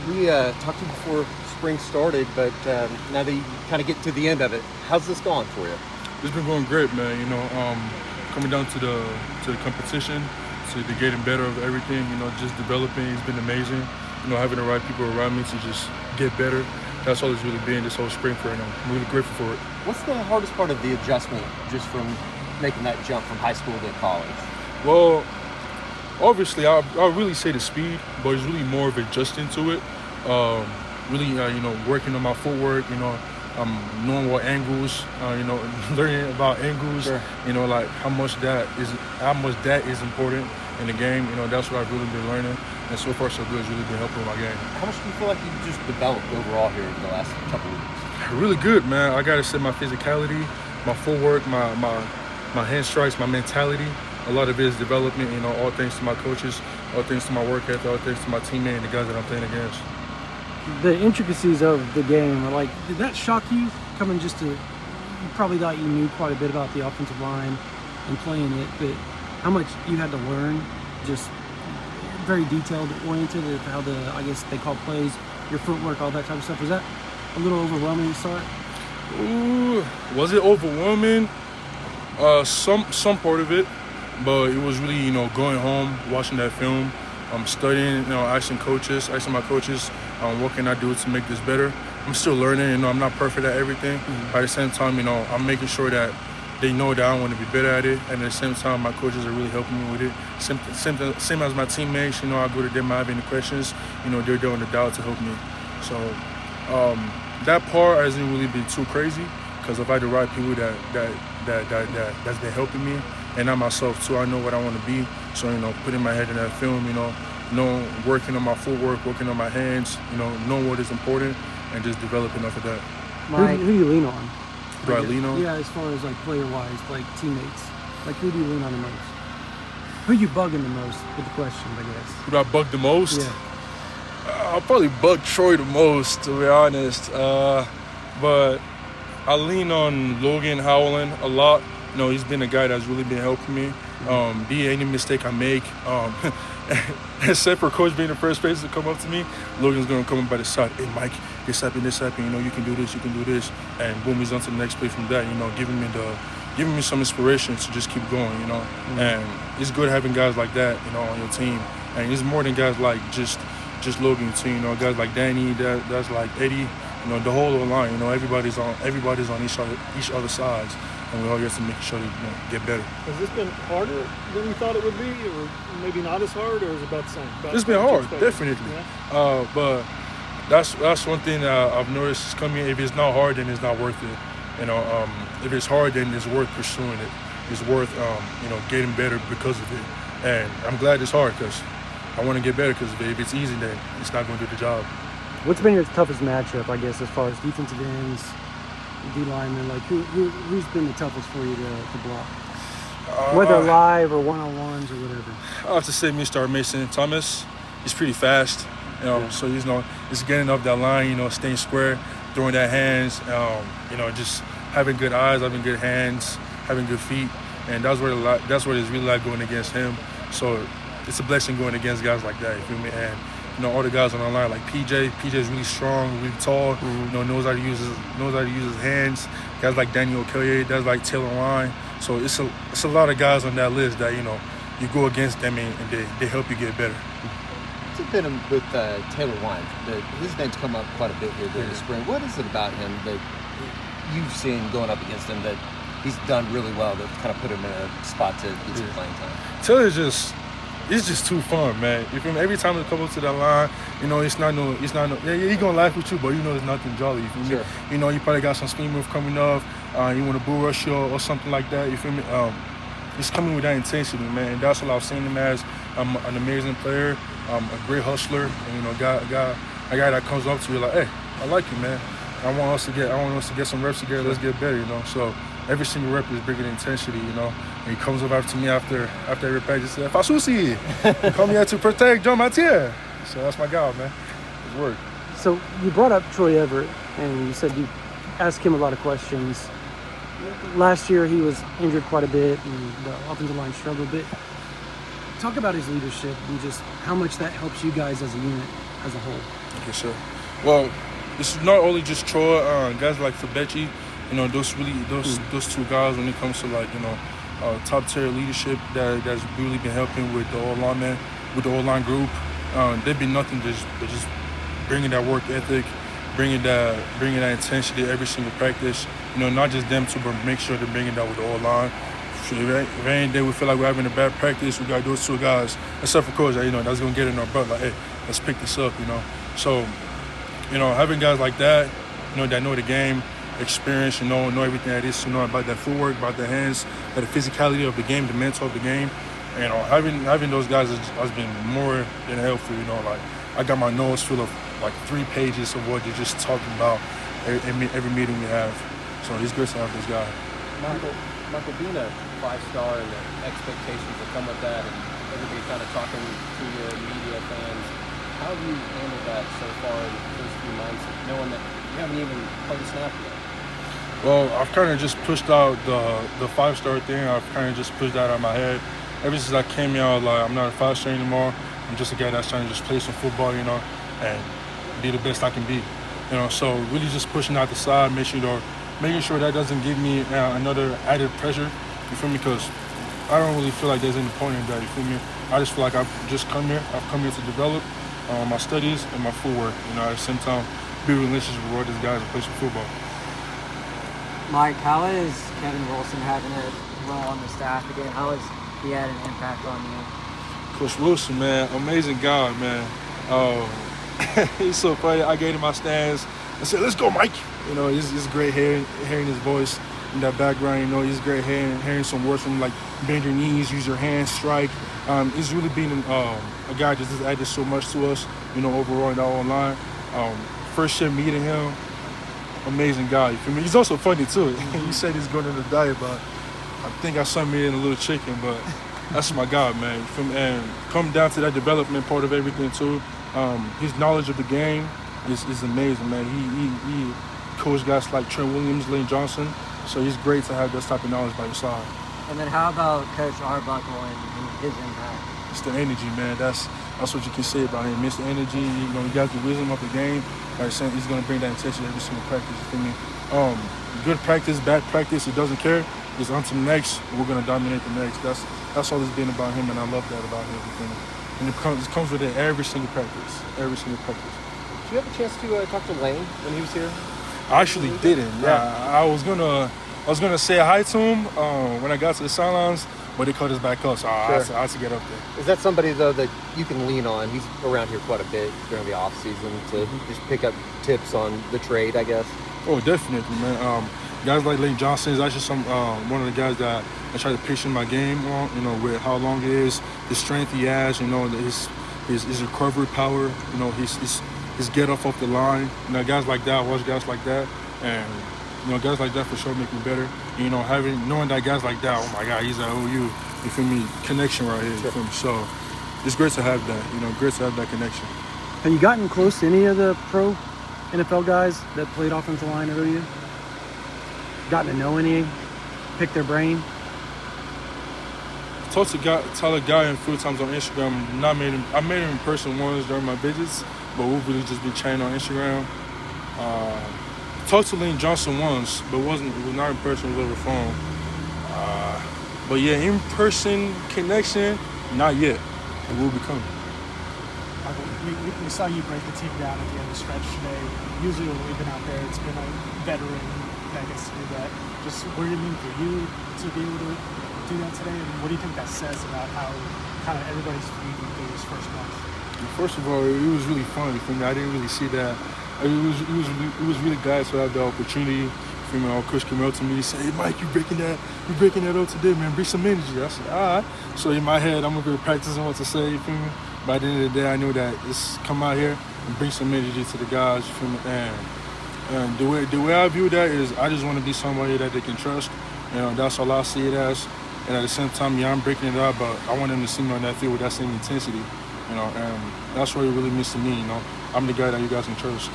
We talked to you before spring started, but now that you kind of get to the end of it, how's this going for you? It's been going great, man. Coming down to the competition, to the getting better of everything. Just developing. It's been amazing. Having the right people around me to just get better. That's all it's really been this whole spring for, and I'm really grateful for it. What's the hardest part of the adjustment, just from making that jump from high school to college? Well, obviously, I really say the speed, but it's really more of adjusting to it. Working on my footwork. Knowing what angles. Learning about angles. Sure. Like how much that is important in the game. That's what I've really been learning, and so far so good. It's really been helping with my game. How much do you feel like you've just developed overall here in the last couple of weeks? Really good, man. I gotta say my physicality, my footwork, my hand strikes, my mentality. A lot of it is development, all thanks to my coaches, all thanks to my work ethic, all thanks to my teammate and the guys that I'm playing against. The intricacies of the game are like, did that shock you coming you probably thought you knew quite a bit about the offensive line and playing it, but how much you had to learn, just very detailed oriented of how they call plays, your footwork, all that type of stuff. Was that a little overwhelming to start? Ooh, was it overwhelming? Some part of it, but it was really, going home, watching that film, studying, asking my coaches, what can I do to make this better? I'm still learning, I'm not perfect at everything. Mm-hmm. But at the same time, I'm making sure that they know that I want to be better at it. And at the same time, my coaches are really helping me with it. Same as my teammates, I go to them, I have any questions, they're there on the dial to help me. So that part hasn't really been too crazy, because I've had the right people that's been helping me, and I myself too. I know what I want to be. So putting my head in that film, working on my footwork, working on my hands, knowing what is important, and just developing off of that. Who do you lean on? Do I lean on? Yeah, as far as like player-wise, like teammates. Like who do you lean on the most? Who you bugging the most with the question, I guess? Who do I bug the most? Yeah. I'll probably bug Troy the most, to be honest. But I lean on Logan Howland a lot. He's been a guy that's really been helping me. Be any mistake I make, except for Coach being the first person to come up to me, Logan's going to come up by the side. Hey, Mike, this happened. You can do this. And boom, he's on to the next play from that. Giving me some inspiration to just keep going. Mm-hmm. And it's good having guys like that, on your team. And it's more than guys like just Logan too. Guys like Danny, that's like Eddie. The whole line. Everybody's on each other's sides. And we all have to make sure to get better. Has this been harder than you thought it would be, or maybe not as hard, or is it about the same? It's been hard, definitely. Yeah. But that's one thing that I've noticed is coming. If it's not hard, then it's not worth it. If it's hard, then it's worth pursuing it. It's worth getting better because of it. And I'm glad it's hard, because I want to get better because of it. If it's easy, then it's not going to do the job. What's been your toughest matchup, I guess, as far as defensive ends, D linemen? Like who's been the toughest for you to block? Whether live or one-on-ones or whatever. I have to say Mr. Mason Thomas. He's pretty fast. So he's getting up that line, staying square, throwing that hands, just having good eyes, having good hands, having good feet. And that's what it's really like going against him. So it's a blessing going against guys like that, you feel me? And all the guys on the line, like PJ's really strong, really tall, mm-hmm. knows how to use his hands. Guys like Daniel Kelly, guys like Taylor Line. So it's a lot of guys on that list that, you go against them and they help you get better. What's it been with Taylor Line? His name's come up quite a bit here during the spring. What is it about him that you've seen going up against him that he's done really well that kind of put him in a spot to get some playing time? Taylor's just too fun, man. You feel me? Every time they come up to that line, it's not no. Yeah, he gonna laugh with you, but it's nothing jolly. You feel me? Sure. You probably got some speed move coming up. You want to bull rush you or something like that. You feel me? He's coming with that intensity, man. And that's what I've seen him as. An amazing player, a great hustler, and a guy that comes up to you like, hey, I like you, man. I want us to get some reps together. Let's get better, So every single rep is bringing intensity, And he comes up after me after every practice. Says, Fasusi, come here to protect John Mathieu. So that's my guy, man. His work. So you brought up Troy Everett, and you said you asked him a lot of questions. Last year he was injured quite a bit, and the offensive line struggled a bit. Talk about his leadership and just how much that helps you guys as a unit, as a whole. Yes, sir. Well, it's not only just Troy, guys like Fabechi, those two guys when it comes to top tier leadership that's really been helping with the O-line with the O-line group. They've been nothing but just bringing that work ethic, bringing that intensity every single practice. Not just them two, but make sure they're bringing that with the O-line. So if any day we feel like we're having a bad practice, we got those two guys, except for coach, that's gonna get in our butt. Like, hey, let's pick this up. So, having guys like that, that know the game, experience, know everything that is, about that footwork, about the hands, about the physicality of the game, the mental of the game. Having those guys has been more than helpful. Like I got my nose full of like 3 pages of what they're just talking about every meeting we have. So it's good to have this guy. Michael, being a 5-star and the expectations that come with that, and everybody kind of talking to your media fans, how have you handled that so far in the first few months, knowing that you haven't even played a snap yet? Well, I've kind of just pushed out the 5-star thing. I've kind of just pushed that out of my head. Ever since I came here, I was like, I'm not a 5-star anymore. I'm just a guy that's trying to just play some football, and be the best I can be. So really just pushing out the side, making sure that doesn't give me another added pressure. You feel me? Because I don't really feel like there's any point in that. You feel me? I just feel like I've come here to develop my studies and my footwork. At the same time, be relentless with all these guys and play some football. Mike, how is Kevin Wilson having a role on the staff again? How has he had an impact on you? Coach Wilson, man, amazing guy, man. He's so funny. I gave him my stands. I said, "Let's go, Mike." It's great hearing his voice in that background. He's great hearing some words from him, like bend your knees, use your hands, strike. He's really been a guy that just added so much to us, overall in our online. First year meeting him, amazing guy. You feel me? He's also funny too. He said he's going on a diet, but I think I saw me in a little chicken, but that's my guy, man. You feel me? And come down to that development part of everything too. His knowledge of the game is amazing, man. He coached guys like Trent Williams, Lane Johnson, so he's great to have that type of knowledge by your side. And then how about Coach Arbuckle and his impact? It's the energy, man. That's what you can say about him. It's the energy. He got the wisdom of the game. Like I said, he's gonna bring that intensity every single practice. You feel me? Good practice, bad practice, he doesn't care. It's on to the next. We're gonna dominate the next. That's all it's been about him, and I love that about him. You feel me? And it comes with it every single practice. Every single practice. Did you have a chance to talk to Lane when he was here? I actually didn't. Yeah, I was gonna say hi to him when I got to the sidelines, but they cut us back up, so I had to get up there. Is that somebody though that you can lean on? He's around here quite a bit during the off season to just pick up tips on the trade, I guess. Oh, definitely, man. Guys like Lane Johnson is actually one of the guys that I try to picture my game on. With how long it is, the strength he has, his recovery power, his get off the line. Guys like that, watch guys like that, and guys like that for sure make me better. Knowing that guys like that, oh my God, he's at OU. You feel me? Connection right here. You feel me? So it's great to have that. Great to have that connection. Have you gotten close to any of the pro NFL guys that played offensive line at OU? Gotten to know any? Pick their brain? Talked to a guy a few times on Instagram. I met him in person once during my visits, but we'll really just be chatting on Instagram. Talked to Lane Johnson once, but it was not in person, it was over the phone. But yeah, in-person connection, not yet. It will be coming. We saw you break the team down at the end of the stretch today. Usually when we've been out there, it's been a veteran that gets to do that. Just what did it mean for you to be able to do that today? And what do you think that says about how kind of everybody's feeling through this first month? First of all, it was really fun for me. I didn't really see that. It was really glad to have the opportunity. Coach came up to me and said, "Hey Mike, you're breaking that up today, man. Bring some energy." I said, "All right." So in my head, I'm gonna be practicing what to say. You feel me? By the end of the day, I knew that it's come out here and bring some energy to the guys. You feel me? And the way I view that is, I just want to be somebody that they can trust. That's all I see it as. And at the same time, I'm breaking it up, but I want them to see me on that field with that same intensity. And that's what it really means to me. I'm the guy that you guys can trust.